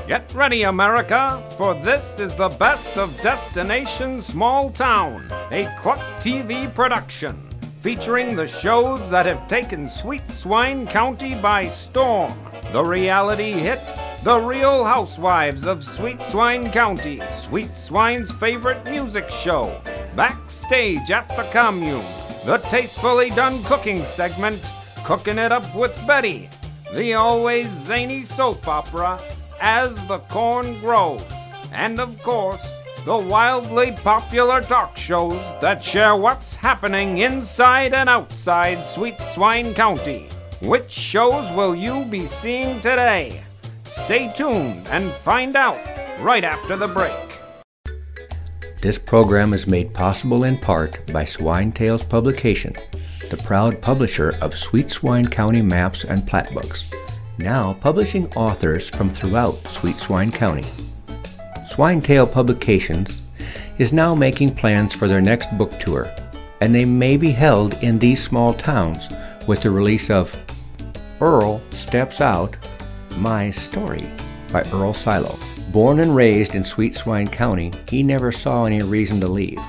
Get ready, America, for this is the best of Destination Small Town, a Cluck TV production, featuring the shows that have taken Sweet Swine County by storm. The reality hit, The Real Housewives of Sweet Swine County, Sweet Swine's favorite music show, Backstage at the Commune, the tastefully done cooking segment, Cooking It Up with Betty, the always zany soap opera, As the Corn Grows, and of course, the wildly popular talk shows that share what's happening inside and outside Sweet Swine County. Which shows will you be seeing today? Stay tuned and find out right after the break. This program is made possible in part by Swine Tales Publication, the proud publisher of Sweet Swine County maps and plat books, now publishing authors from throughout Sweet Swine County. Swine Tale Publications is now making plans for their next book tour, and they may be held in these small towns with the release of Earl Steps Out, My Story by Earl Silo. Born and raised in Sweet Swine County, he never saw any reason to leave.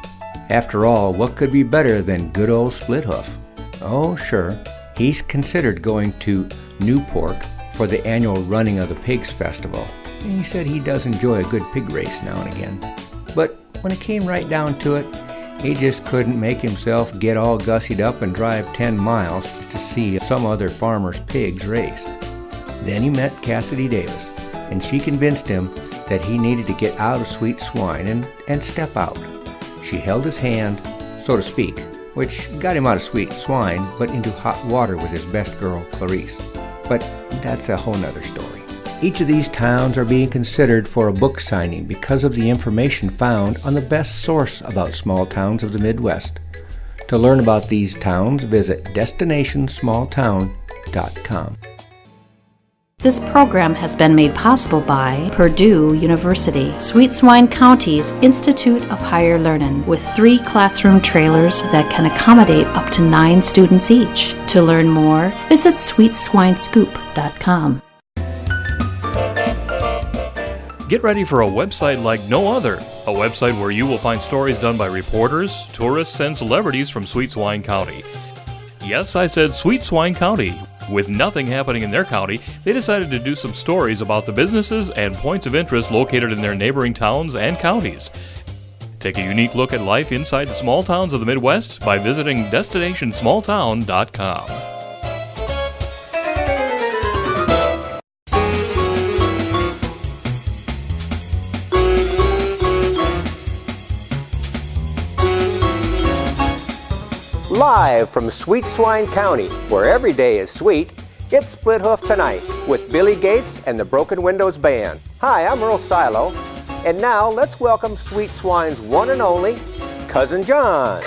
After all, what could be better than good old Split Hoof? Oh, sure, he's considered going to Newport for the annual running of the Pigs Festival. And he said he does enjoy a good pig race now and again. But when it came right down to it, he just couldn't make himself get all gussied up and drive 10 miles to see some other farmer's pigs race. Then he met Cassidy Davis, and she convinced him that he needed to get out of Sweet Swine and step out. She held his hand, so to speak, which got him out of Sweet Swine, but into hot water with his best girl, Clarice. But that's a whole nother story. Each of these towns are being considered for a book signing because of the information found on the best source about small towns of the Midwest. To learn about these towns, visit destinationsmalltown.com. This program has been made possible by Purdue University, Sweet Swine County's Institute of Higher Learning, with 3 classroom trailers that can accommodate up to 9 students each. To learn more, visit sweetswinescoop.com. Get ready for a website like no other. A website where you will find stories done by reporters, tourists, and celebrities from Sweet Swine County. Yes, I said Sweet Swine County. With nothing happening in their county, they decided to do some stories about the businesses and points of interest located in their neighboring towns and counties. Take a unique look at life inside the small towns of the Midwest by visiting destinationsmalltown.com. Live from Sweet Swine County, where every day is sweet, it's Split Hoof Tonight with Billy Gates and the Broken Windows Band. Hi, I'm Earl Silo, and now let's welcome Sweet Swine's one and only Cousin John.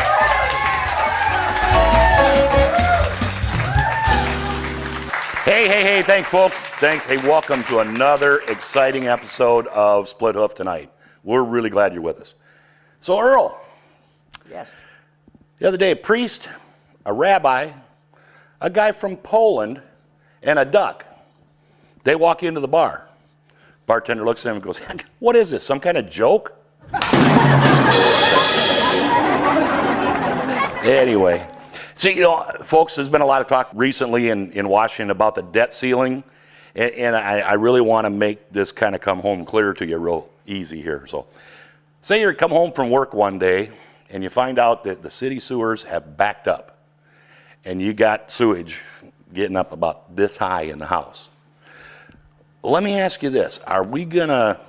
Hey, thanks folks. Thanks. Hey, welcome to another exciting episode of Split Hoof Tonight. We're really glad you're with us. So Earl. Yes. The other day, a priest, a rabbi, a guy from Poland, and a duck. They walk into the bar. Bartender looks at him and goes, "What is this, some kind of joke?" Anyway, so, folks, there's been a lot of talk recently in Washington about the debt ceiling, and I really want to make this kind of come home clear to you real easy here. So, say you come home from work one day, and you find out that the city sewers have backed up, and you got sewage getting up about this high in the house. Well, let me ask you this. Are we going to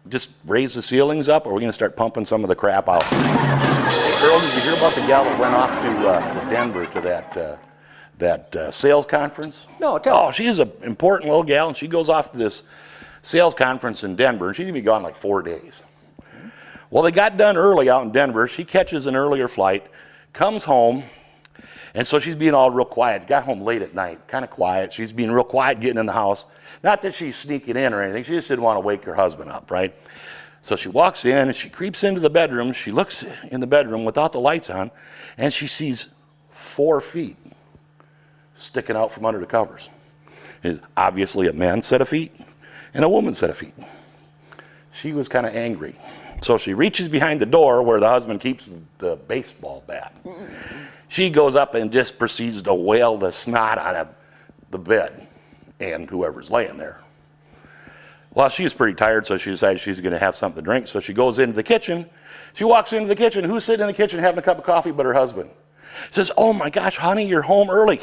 just raise the ceilings up, or are we going to start pumping some of the crap out? Hey, Earl, did you hear about the gal that went off to Denver to that sales conference? No, tell me. Oh, she's an important little gal, and she goes off to this sales conference in Denver, and she's going to be gone like 4 days. Well, they got done early out in Denver. She catches an earlier flight, comes home, and so she's being all real quiet. Got home late at night, kind of quiet. She's being real quiet getting in the house. Not that she's sneaking in or anything. She just didn't want to wake her husband up, right? So she walks in, and she creeps into the bedroom. She looks in the bedroom without the lights on, and she sees 4 feet sticking out from under the covers. It's obviously a man's set of feet and a woman's set of feet. she was kind of angry. So she reaches behind the door where the husband keeps the baseball bat. She goes up and just proceeds to wail the snot out of the bed and whoever's laying there. Well, she was pretty tired, so she decided she's going to have something to drink. So she goes into the kitchen. She walks into the kitchen. Who's sitting in the kitchen having a cup of coffee but her husband? Says, "Oh my gosh, honey, you're home early.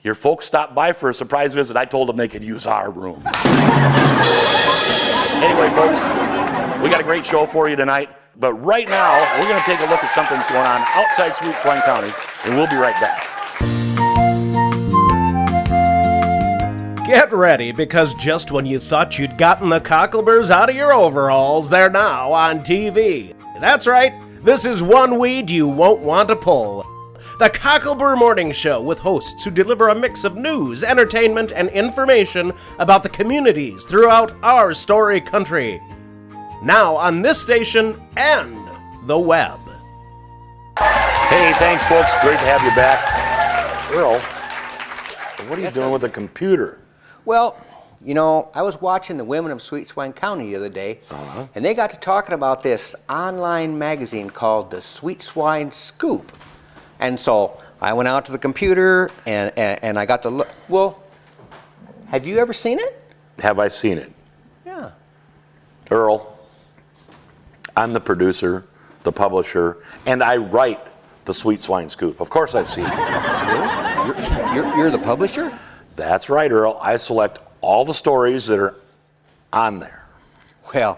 Your folks stopped by for a surprise visit. I told them they could use our room." Anyway, folks, we got a great show for you tonight. But right now, we're going to take a look at something that's going on outside Sweet Swine County, and we'll be right back. Get ready, because just when you thought you'd gotten the Cockleburs out of your overalls, they're now on TV. That's right, this is one weed you won't want to pull. The Cocklebur Morning Show, with hosts who deliver a mix of news, entertainment, and information about the communities throughout our story country. Now on this station and the web. Hey, thanks, folks. Great to have you back. Earl, what are you doing with the computer? Well, you know, I was watching the women of Sweet Swine County the other day, and they got to talking about this online magazine called the Sweet Swine Scoop. And so I went out to the computer and I got to look. Well, have you ever seen it? Have I seen it? Yeah. Earl, I'm the producer, the publisher, and I write the Sweet Swine Scoop. Of course I've seen it. Really? You're the publisher? That's right, Earl. I select all the stories that are on there. Well,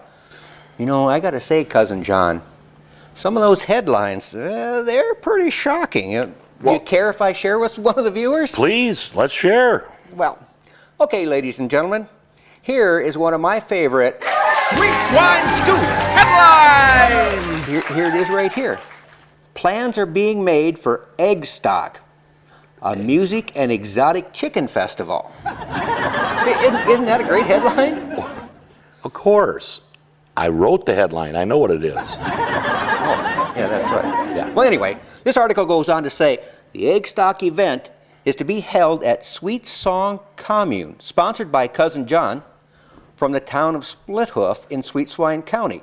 you know, I got to say, Cousin John, some of those headlines, they're pretty shocking. Do you care if I share with one of the viewers? Please, let's share. Well, okay, ladies and gentlemen, here is one of my favorite Sweet Swine Scoop headlines! Here it is right here. Plans are being made for Egg Stock, a music and exotic chicken festival. Isn't that a great headline? Of course. I wrote the headline. I know what it is. Yeah, that's right. Yeah. Well, anyway, this article goes on to say the Egg Stock event is to be held at Sweet Song Commune, sponsored by Cousin John from the town of Split Hoof in Sweet Swine County.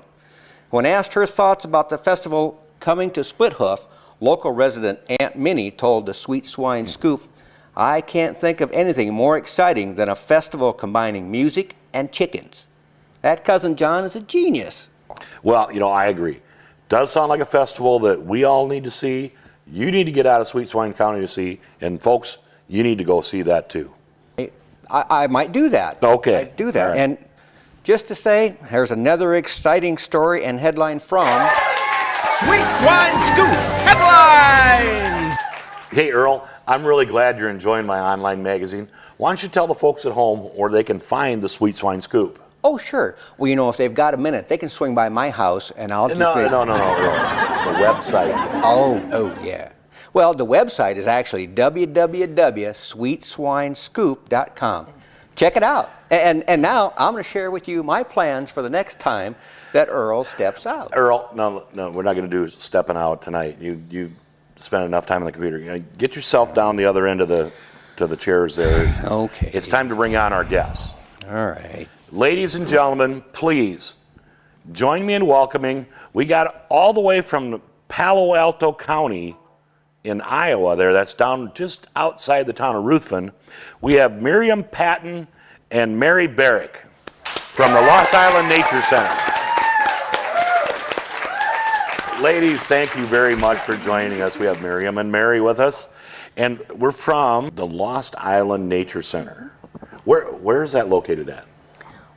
When asked her thoughts about the festival coming to Split Hoof, local resident Aunt Minnie told the Sweet Swine Scoop, "I can't think of anything more exciting than a festival combining music and chickens." That Cousin John is a genius. Well, you know, I agree. Does sound like a festival that we all need to see. You need to get out of Sweet Swine County to see, and folks, you need to go see that too. I might do that. Okay. I'd do that. Right. And just to say, here's another exciting story and headline from Sweet Swine Scoop headlines! Hey, Earl, I'm really glad you're enjoying my online magazine. Why don't you tell the folks at home where they can find the Sweet Swine Scoop? Oh, sure. Well, you know, if they've got a minute, they can swing by my house and I'll just... No, Earl. The website. Oh, yeah. Well, the website is actually www.sweetswinescoop.com. Check it out. And now I'm going to share with you my plans for the next time that Earl steps out. Earl, no, we're not going to do stepping out tonight. You spent enough time on the computer. You know, get yourself down the other end of the chairs there. Okay. It's time to bring on our guests. All right. Ladies and gentlemen, please join me in welcoming. We got all the way from Palo Alto County in Iowa there. That's down just outside the town of Ruthven. We have Miriam Patton and Mary Barrick from the Lost Island Nature Center. Ladies, thank you very much for joining us. We have Miriam and Mary with us, and we're from the Lost Island Nature Center. Where is that located at?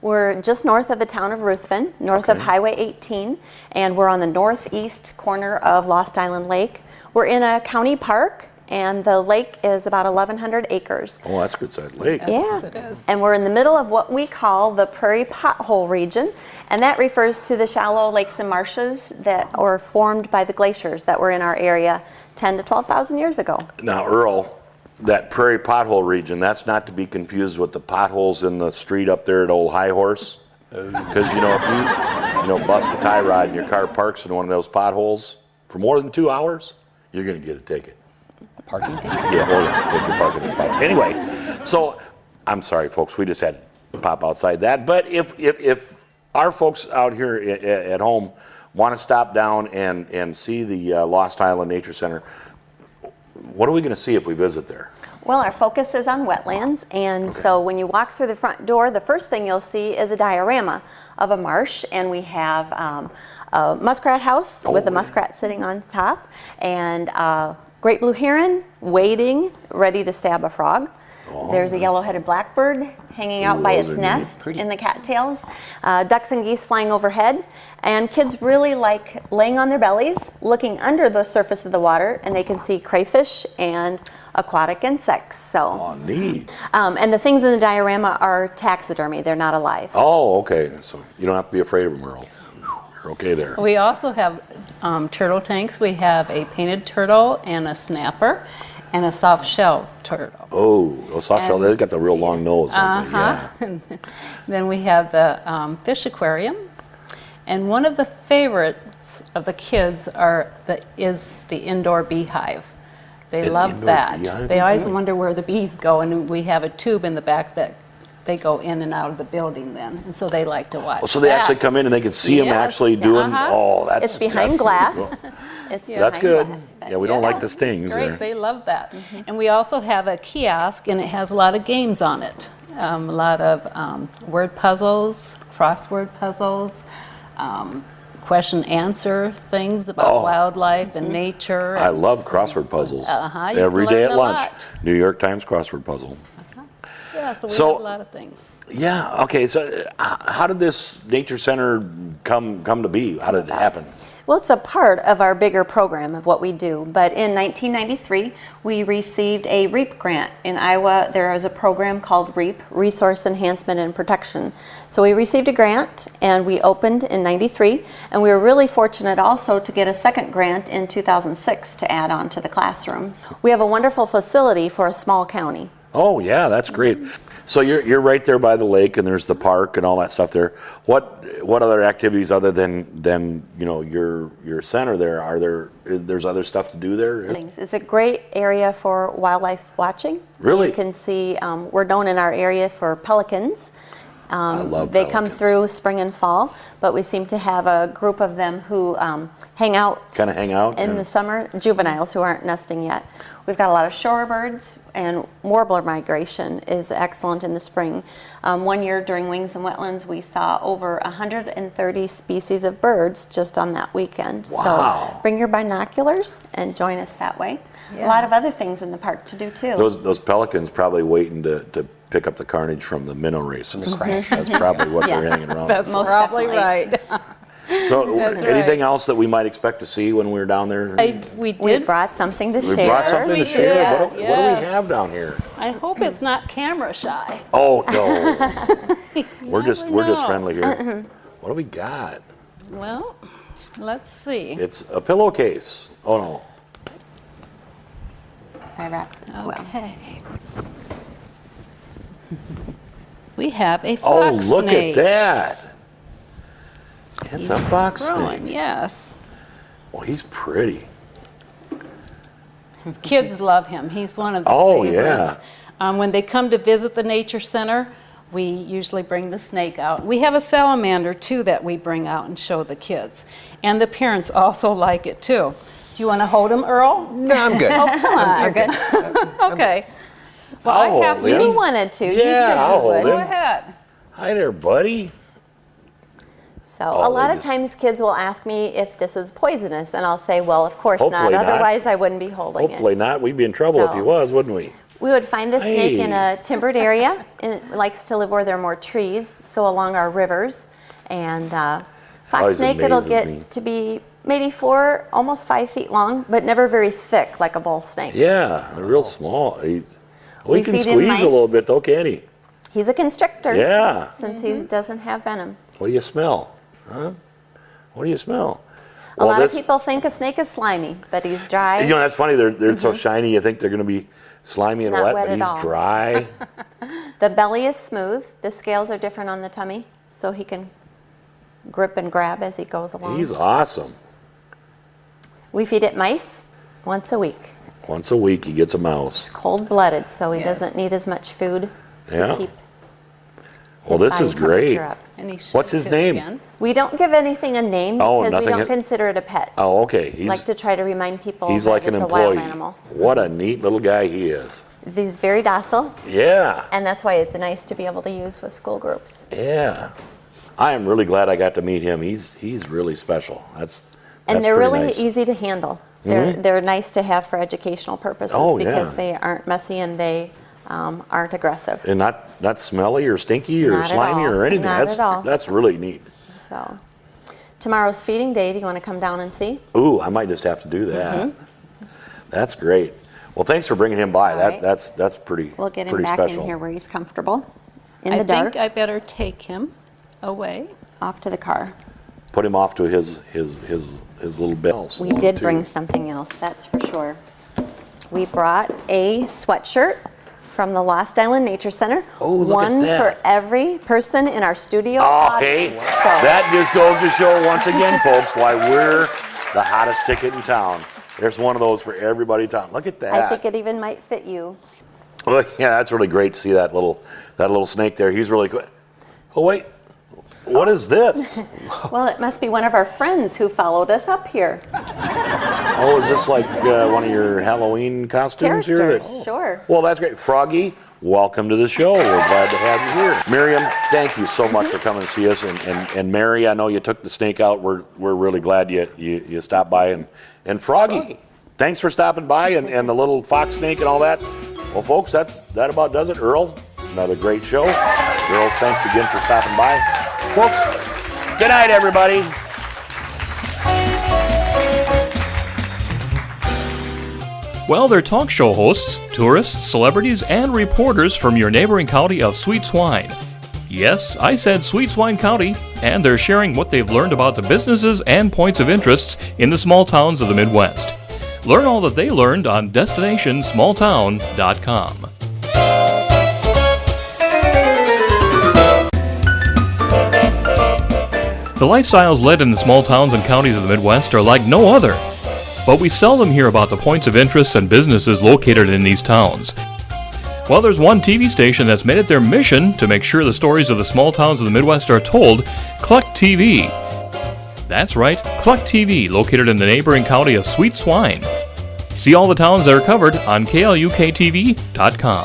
We're just north of the town of Ruthven, north of Highway 18, and we're on the northeast corner of Lost Island Lake. We're in a county park, and the lake is about 1,100 acres. Oh, that's a good-sized lake. Yeah, it is. And we're in the middle of what we call the prairie pothole region, and that refers to the shallow lakes and marshes that were formed by the glaciers that were in our area 10 to 12,000 years ago. Now, Earl, that prairie pothole region, that's not to be confused with the potholes in the street up there at Old High Horse. Because, you know, if you bust a tie rod and your car parks in one of those potholes for more than 2 hours, you're going to get a ticket. A parking ticket? Yeah, if you're parking in the park. Anyway, so I'm sorry, folks, we just had to pop outside that. But if our folks out here at home want to stop down and see the Lost Island Nature Center. What are we going to see if we visit there? Well, our focus is on wetlands, and so when you walk through the front door, the first thing you'll see is a diorama of a marsh, and we have a muskrat house with a muskrat sitting on top, and a great blue heron waiting, ready to stab a frog. There's a yellow-headed blackbird hanging out by its nest in the cattails, ducks and geese flying overhead, and kids really like laying on their bellies, looking under the surface of the water, and they can see crayfish and aquatic insects. So, neat. And the things in the diorama are taxidermy; they're not alive. Oh, okay. So you don't have to be afraid of them, Earl. You're okay there. We also have turtle tanks. We have a painted turtle and a snapper, and a soft shell turtle. Oh, soft shell, they've got the real long nose, don't they? Yeah. Then we have the fish aquarium. And one of the favorites of the kids is the indoor beehive. They love that. Beehive? They always wonder where the bees go, and we have a tube in the back that they go in and out of the building then, and so they like to watch. So they that. actually come in and they can see them actually doing. Oh, that's It's behind glass. It's That's behind good. glass. Yeah, we don't like the stings It's great. there. They love that. And we also have a kiosk, and it has a lot of games on it. A lot of word puzzles, crossword puzzles, question answer things about wildlife and nature. I love crossword puzzles. You Every can day learn at a lunch, lot. New York Times crossword puzzle. Yeah, so we So- have a lot of things. Yeah. Okay. So, how did this nature center come to be? How did it happen? Well, it's a part of our bigger program of what we do. But in 1993, we received a REAP grant. In Iowa, there is a program called REAP, Resource Enhancement and Protection. So we received a grant, and we opened in 93. And we were really fortunate also to get a second grant in 2006 to add on to the classrooms. We have a wonderful facility for a small county. Oh yeah, that's great. So you're right there by the lake, and there's the park and all that stuff there. What other activities other than your center there? There's other stuff to do there? It's a great area for wildlife watching. Really? You can see, we're known in our area for pelicans. I love They come pelicans. through spring and fall, but we seem to have a group of them who hang out Kind of hang out in the summer, juveniles who aren't nesting yet. We've got a lot of shorebirds, and warbler migration is excellent in the spring. One year during Wings and Wetlands, we saw over 130 species of birds just on that weekend. Wow. So bring your binoculars and join us that way. A lot of other things in the park to do too. Those pelicans probably waiting to pick up the carnage from the minnow races. That's probably what they're hanging around. That's Most probably definitely. right. So, That's anything right. else that we might expect to see when we're down there? We We did. brought something to We share. brought something to we share. did, What do yes. we have down here? I hope it's not camera shy. Oh no, we're just know. friendly here. What do we got? Well, let's see. It's a pillowcase. Oh no. I wrapped it well. Okay. We have a Oh, fox look snake. at that. It's a fox Growing, snake. yes. Oh, he's pretty. Kids love him. He's one of the Oh, favorites. yeah. When they come to visit the nature center, we usually bring the snake out. We have a salamander too that we bring out and show the kids. And the parents also like it too. Do you want to hold him, Earl? No, I'm good. Oh, come on. You're good. Okay. Well, I'll I have hold to. him. You wanted to. You Yeah, said I'll you would. hold Go him. ahead. Hi there, buddy. So Oh, a lot they of just- times kids will ask me if this is poisonous, and I'll say, well, of course Hopefully not. not. Otherwise, I wouldn't be holding Hopefully it. not. We'd be in trouble if he So- was, wouldn't we? We would find the snake in Hey. a timbered area. And it likes to live where there are more trees, so along our rivers. And fox Always snake, it'll amazes get me. to be maybe 4, almost 5 feet long, but never very thick like a bull snake. Yeah, they're real small. He We can feed him squeeze mice. a little bit though, can he? He's a constrictor. Yeah. Since he doesn't have venom. What do you smell? Huh? What do you smell? A lot of people think a snake is slimy, but he's dry. You know, that's funny. They're so shiny, you think they're going to be slimy and Not wet, wet but at he's all. dry. The belly is smooth. The scales are different on the tummy, so he can grip and grab as he goes along. He's awesome. We feed it mice once a week. Once a week, he gets a mouse. Cold-blooded, so he Yes. doesn't need as much food to Yeah. keep Well, this body is great. temperature up. And he sheds What's his name? skin. We don't give anything a name Oh, because we nothing. don't consider it a pet. Oh, okay. Like to try to remind people He's that like an it's a wild employee. animal. What a neat little guy he is. He's very docile, Yeah, and that's why it's nice to be able to use with school groups. yeah. I am really glad I got to meet him. He's really special. That's And they're pretty really nice. easy to handle. They're nice to have for educational purposes Oh, because yeah. they aren't messy and they aren't aggressive. And not smelly or stinky or Not at slimy all. or anything. Not That's at all. that's really neat. So tomorrow's feeding day. Do you want to come down and see? Ooh, I might just have to do that. That's great. Well, thanks for bringing him by. Mm-hmm. All right. That's pretty We'll get him pretty back special. in here where he's comfortable. In I the dark, think I better take him away. off to the car. Put him off to his little bells. We did bring something else, that's for sure. We brought a sweatshirt from the Lost Island Nature Center. Oh, look at One that. for every person in our studio. Oh, hey, audience. that just goes to show once again, folks, why we're the hottest ticket in town. There's one of those for everybody in town. Look at that. I think it even might fit you. Look, yeah, that's really great to see that little snake there. He's really cool. Oh wait, what is this? Well, it must be one of our friends who followed us up here. Oh, is this like one of your Halloween costumes here? Characters, sure. Well, that's great. Froggy, welcome to the show. We're glad to have you here. Miriam, thank you so much for coming to see us. And Mary, I know you took the snake out. We're really glad you stopped by. And Froggy, thanks for stopping by and the little fox snake and all that. Well, folks, that about does it. Earl, another great show. Girls, thanks again for stopping by. Folks, good night, everybody. Well, they're talk show hosts, tourists, celebrities, and reporters from your neighboring county of Sweet Swine. Yes, I said Sweet Swine County, and they're sharing what they've learned about the businesses and points of interest in the small towns of the Midwest. Learn all that they learned on DestinationSmallTown.com. The lifestyles led in the small towns and counties of the Midwest are like no other. But we seldom hear about the points of interest and businesses located in these towns. Well, there's one TV station that's made it their mission to make sure the stories of the small towns of the Midwest are told, Cluck TV. That's right, Cluck TV, located in the neighboring county of Sweet Swine. See all the towns that are covered on KLUKTV.com.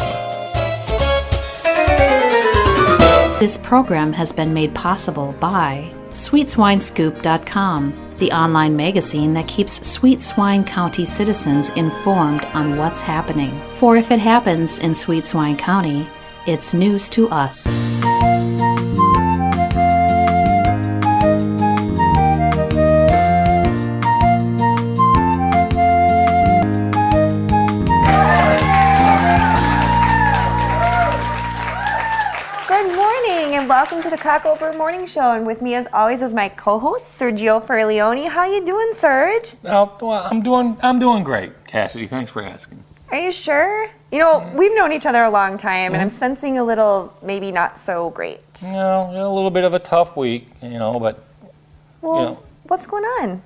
This program has been made possible by SweetSwineScoop.com, the online magazine that keeps Sweet Swine County citizens informed on what's happening. For if it happens in Sweet Swine County, it's news to us. Good morning and welcome to the Cocklebur Morning Show. And with me as always is my co-host Sergio Ferlioni. How you doing, Serge? Oh, well, I'm doing great, Cassidy. Thanks for asking. Are you sure? You know, we've known each other a long time, and I'm sensing a little maybe not so great. You know, a little bit of a tough week, but Well, what's going on?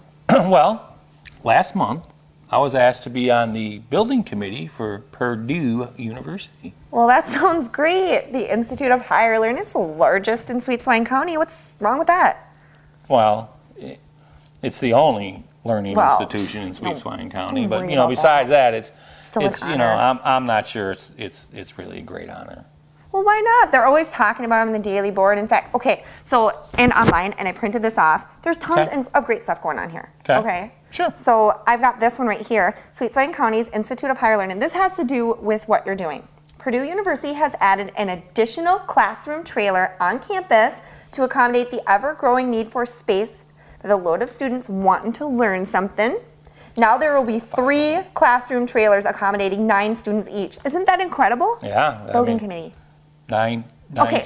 well, last month I was asked to be on the building committee for Purdue University. Well, that sounds great. The Institute of Higher Learning, it's the largest in Sweet Swine County. What's wrong with that? Well, it's the only learning Well, institution in Sweet Swine County, don't but worry about besides that, it's Still an honor. I'm not sure it's really a great honor. Well, why not? They're always talking about them in the daily board. In fact, okay, so, and online, and I printed this off. There's tons Okay. of great stuff going on here. Okay. Sure. So I've got this one right here, Sweet Swine County's Institute of Higher Learning. This has to do with what you're doing. Purdue University has added an additional classroom trailer on campus to accommodate the ever-growing need for space for the load of students wanting to learn something. Now there will be 3 classroom trailers accommodating 9 students each. Isn't that incredible? Yeah. Building committee. Nine. Okay.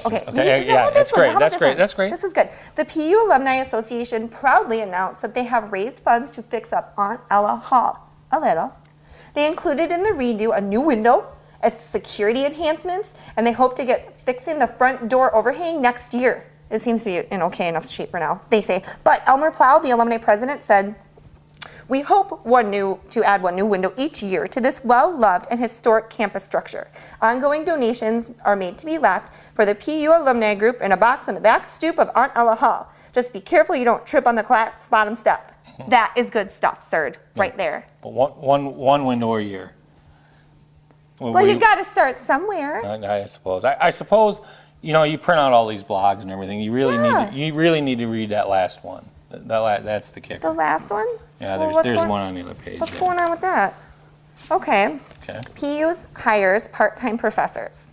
Yeah, that's great. How about That's this great. one? That's great. This is good. The PU Alumni Association proudly announced that they have raised funds to fix up Aunt Ella Hall a little. They included in the redo a new window, its security enhancements, and they hope to get fixing the front door overhang next year. It seems to be in okay enough shape for now, they say. But Elmer Plow, the alumni president, said, We hope to add one new window each year to this well-loved and historic campus structure. Ongoing donations are made to be left for the PU alumni group in a box on the back stoop of Aunt Ella Hall. Just be careful you don't trip on the collapsed bottom step. That is good stuff, Serge, right there. But one window a year. Well, you got to start somewhere. I suppose. I suppose, you print out all these blogs and everything. You really need to read that last one. That's the kicker. The last one? Yeah, Well, there's one on the other page. What's going on with that? Okay. Okay. PU's hires part-time professors.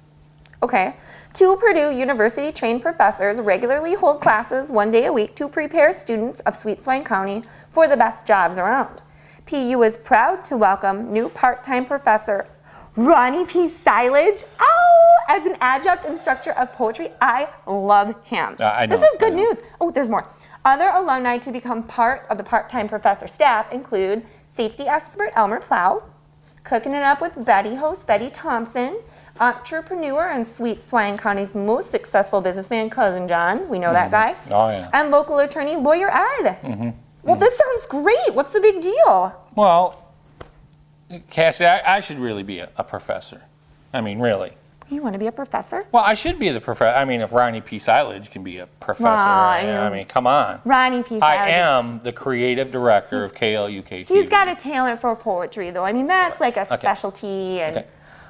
Okay. 2 Purdue University trained professors regularly hold classes 1 day a week to prepare students of Sweet Swine County for the best jobs around. PU is proud to welcome new part-time professor Ronnie P. Silage, as an adjunct instructor of poetry. I love him. I know, this is good news. Oh, there's more. Other alumni to become part of the part-time professor staff include safety expert Elmer Plow, cooking it up with Betty host Betty Thompson, entrepreneur and Sweet Swine County's most successful businessman, Cousin John. We know that guy. Oh, yeah. And local attorney, Lawyer Ed. Well, this sounds great. What's the big deal? Well, Cassie, I should really be a professor. I mean, really. You want to be a professor? Well, I should be the professor. I mean, if Ronnie P. Silage can be a professor, I mean, come on. Ronnie P. Silage. I am the creative director of KLUK TV. He's got a talent for poetry, though. I mean, that's like a specialty. And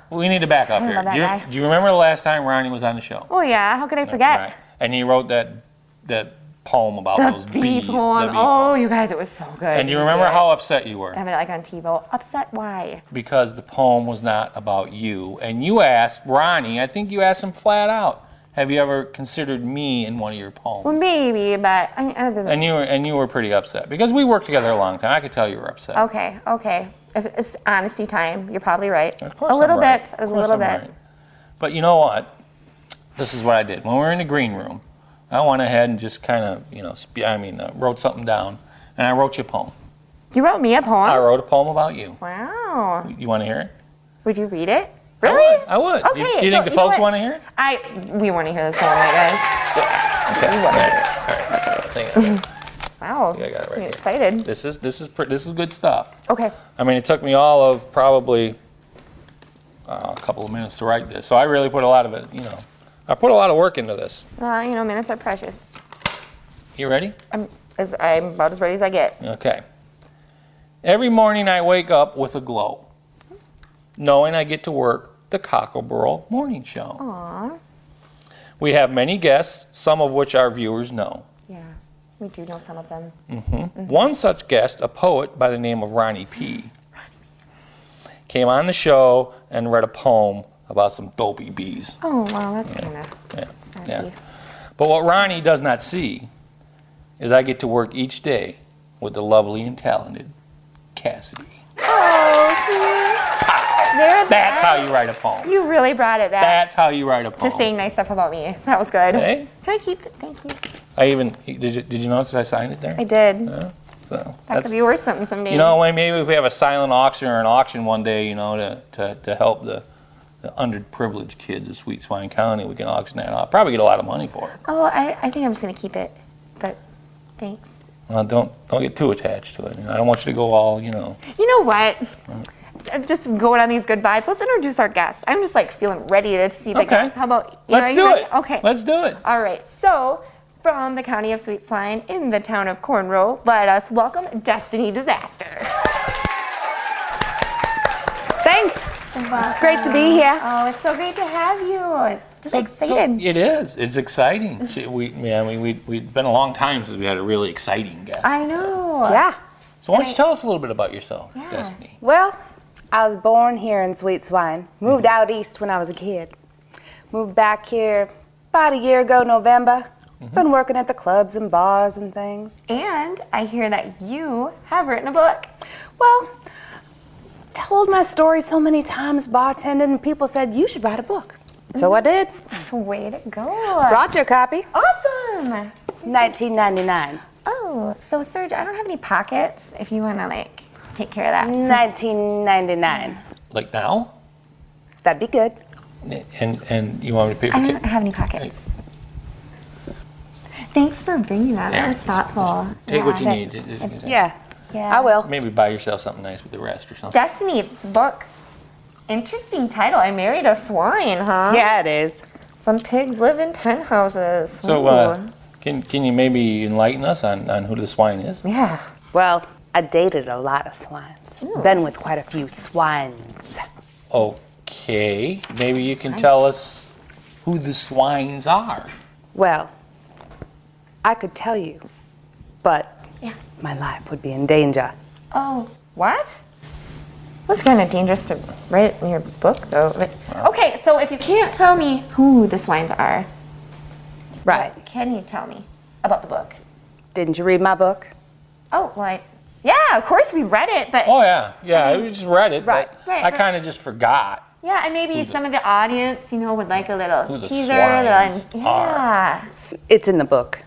we need to back up I here. love that guy. Do you remember the last time Ronnie was on the show? Oh, yeah. How could I forget? Right. And he wrote that poem about those The bees. bee poem. Oh, you guys, it was so good. And do you remember how upset you were? I have it like on TiVo. Upset? Why? Because the poem was not about you. And you asked Ronnie, I think you asked him flat out, have you ever considered me in one of your poems? Well, maybe, but And you were pretty upset because we worked together a long time. I could tell you were upset. Okay. If it's honesty time, you're probably right. Of course a little I'm right. bit. It was a little bit. Right. But you know what? This is what I did. When we were in the green room, I went ahead and just kind of, wrote something down, and I wrote you a poem. You wrote me a poem? I wrote a poem about you. Wow. You want to hear it? Would you read it? Really? I would. Okay. Do you think the folks want to hear it? We want to hear this poem, right, guys? Okay. We want to hear it. All right. Wow. Yeah, I got it right I'm here. excited. This is good stuff. Okay. I mean, it took me all of probably a couple of minutes to write this, so I really put a lot of it, I put a lot of work into this. Well, minutes are precious. You ready? I'm about as ready as I get. Okay. Every morning I wake up with a glow, knowing I get to work the Cocklebur morning show. Aw. We have many guests, some of which our viewers know. Yeah, we do know some of them. One such guest, a poet by the name of Ronnie P., came on the show and read a poem about some dopey bees. Oh, wow, that's kind of Yeah. But what Ronnie does not see is I get to work each day with the lovely and talented Cassidy. Oh, see? That's how you write a poem. You really brought it back. That's how you write a poem. Just saying nice stuff about me. That was good. Hey? Can I keep it? Thank you. Did you notice that I signed it there? I did. Yeah. So That could be worth something someday. Maybe if we have a silent auction or an auction one day, to help the underprivileged kids of Sweet Swine County, we can auction that off. Probably get a lot of money for it. Oh, I think I'm just going to keep it. But thanks. Well, don't get too attached to it. I don't want you to go all, You know what? Just going on these good vibes. Let's introduce our guest. I'm just feeling ready to see the guest. How about you? Let's do it. Okay. Let's do it. All right. So, from the county of Sweet Swine in the town of Cornrow, let us welcome Destiny Disaster. Thanks. It's great to be here. Oh, it's so great to have you. Just excited. It is. It's exciting. We've been a long time since we had a really exciting guest. I know. Yeah. So why don't you tell us a little bit about yourself, Destiny? Well, I was born here in Sweet Swine. Moved out east when I was a kid. Moved back here about a year ago, November. Been working at the clubs and bars and things. And I hear that you have written a book. Well, told my story so many times bartending, and people said, you should write a book. So I did. Way to go. Brought you a copy. Awesome. $19.99. Oh, so Serge, I don't have any pockets if you want to take care of that. $19.99. Like now? That'd be good. And you want me to pay for I don't have any pockets. Thanks for bringing that. That was thoughtful. Take what you need. Yeah. Yeah. I will. Maybe buy yourself something nice with the rest or something. Destiny, the book. Interesting title. I Married a Swine, huh? Yeah, it is. Some pigs live in penthouses. So, Ooh. can you maybe enlighten us on who the swine is? Yeah. Well, I dated a lot of swines. Been with quite a few swines. Okay, maybe you can tell us who the swines are. Well, I could tell you, but my life would be in danger. Oh, what? It's kind of dangerous to write it in your book, though. But, okay, so if you can't tell me who the swines are, Right. what can you tell me about the book? Didn't you read my book? Oh, well, yeah, of course we read it, but Oh yeah, we just read it, Right, but right, I right. kind of just forgot. yeah, and maybe some of the audience, would like a Who little the teaser. swines Yeah. It's in the book.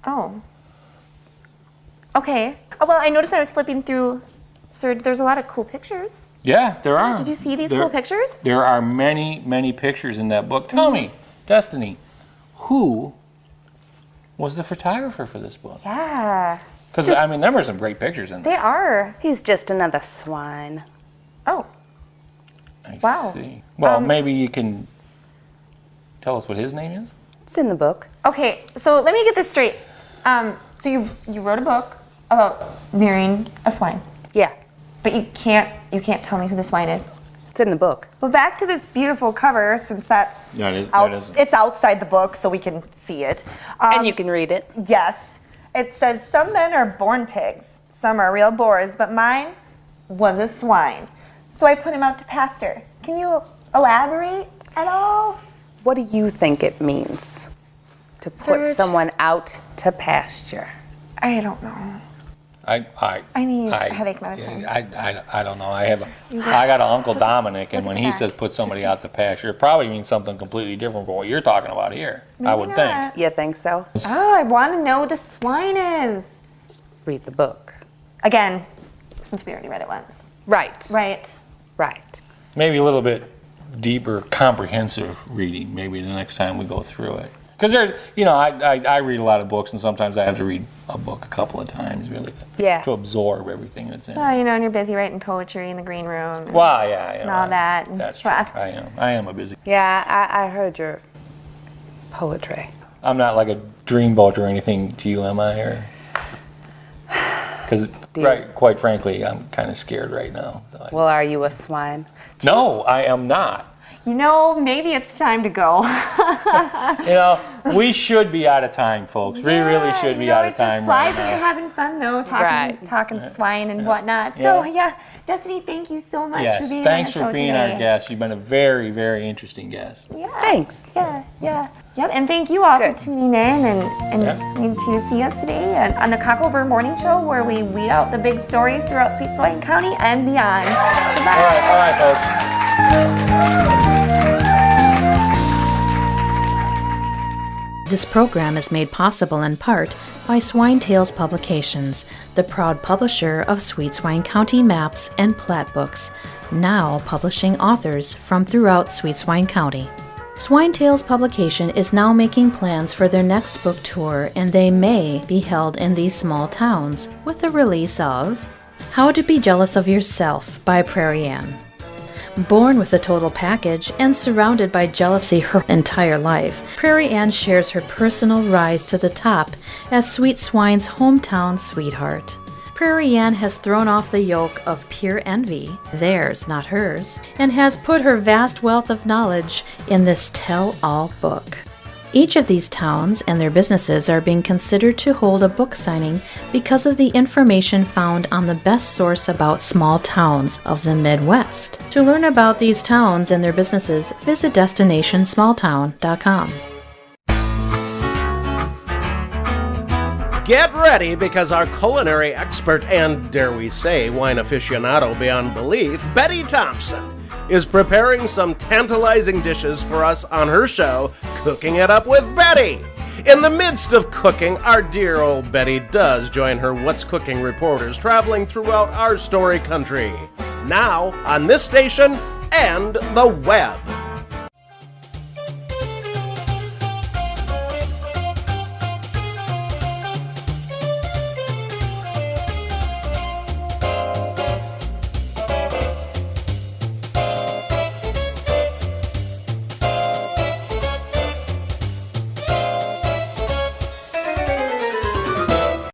Oh. Okay. Oh, well, I noticed I was flipping through. Sir, there's a lot of cool pictures. Yeah, there are. Did you see these There- cool pictures? There are many pictures in that book. Tell me, Destiny, who was the photographer for this book? Yeah. Because I mean, there were some great pictures in there. They are. He's just another swine. Oh. I Wow. see. Well, maybe you can tell us what his name is. It's in the book. Okay, so let me get this straight. So you wrote a book about marrying a swine, Yeah, but you can't tell me who the swine is. it's in the book. Well, back to this beautiful cover, since that's No, it out, isn't. it's outside the book, so we can see it. And you can read it. Yes, it says some men are born pigs, some are real boars, but mine was a swine. So I put him out to pasture. Can you elaborate at all? What do you think it means to put Serge? someone out to pasture? I don't know. I need headache medicine. I don't know. I got an Uncle Dominic, and when he says put somebody out to pasture, it probably means something completely different from what you're talking about here. I would think. not. You think so? Oh, I want to know who the swine is. Read the book. Again, since we already read it once. Right. Right. Right. Maybe a little bit deeper, comprehensive reading. Maybe the next time we go through it. Because there's, I read a lot of books, and sometimes I have to read a book a couple of times, really, to absorb everything that's in it. Well, and you're busy writing poetry in the green room. Well, yeah, And all that. That's true. I am a busy. Yeah, I heard your poetry. I'm not like a dreamboat or anything to you, am I? Or because, quite frankly, I'm kind of scared right now. So Well, are you a swine? no, I am not. Maybe it's time to go. We should be out of time, folks. We really should be out of time It just flies right when you're now. having fun, though, talking swine and whatnot. Yeah. So, Destiny, thank you so much Yes, for being thanks on the for show being today. our guest. You've been a very, very interesting guest. Yeah. Thanks. Yeah. Yep, and thank you all Good. for tuning in and to see us today on the Cocklebur Morning Show, where we weed out the big stories throughout Sweet Swine County and beyond. Goodbye. All right, folks. This program is made possible in part by Swine Tales Publications, the proud publisher of Sweet Swine County maps and plat books, now publishing authors from throughout Sweet Swine County. Swine Tales Publication is now making plans for their next book tour, and they may be held in these small towns with the release of How to Be Jealous of Yourself by Prairie Ann. Born with a total package and surrounded by jealousy her entire life, Prairie Ann shares her personal rise to the top as Sweet Swine's hometown sweetheart. Prairie Ann has thrown off the yoke of pure envy, theirs, not hers, and has put her vast wealth of knowledge in this tell-all book. Each of these towns and their businesses are being considered to hold a book signing because of the information found on the best source about small towns of the Midwest. To learn about these towns and their businesses, visit DestinationSmallTown.com. Get ready, because our culinary expert and, dare we say, wine aficionado beyond belief, Betty Thompson, is preparing some tantalizing dishes for us on her show, Cooking It Up with Betty. In the midst of cooking, our dear old Betty does join her What's Cooking reporters traveling throughout our story country. Now, on this station and the web.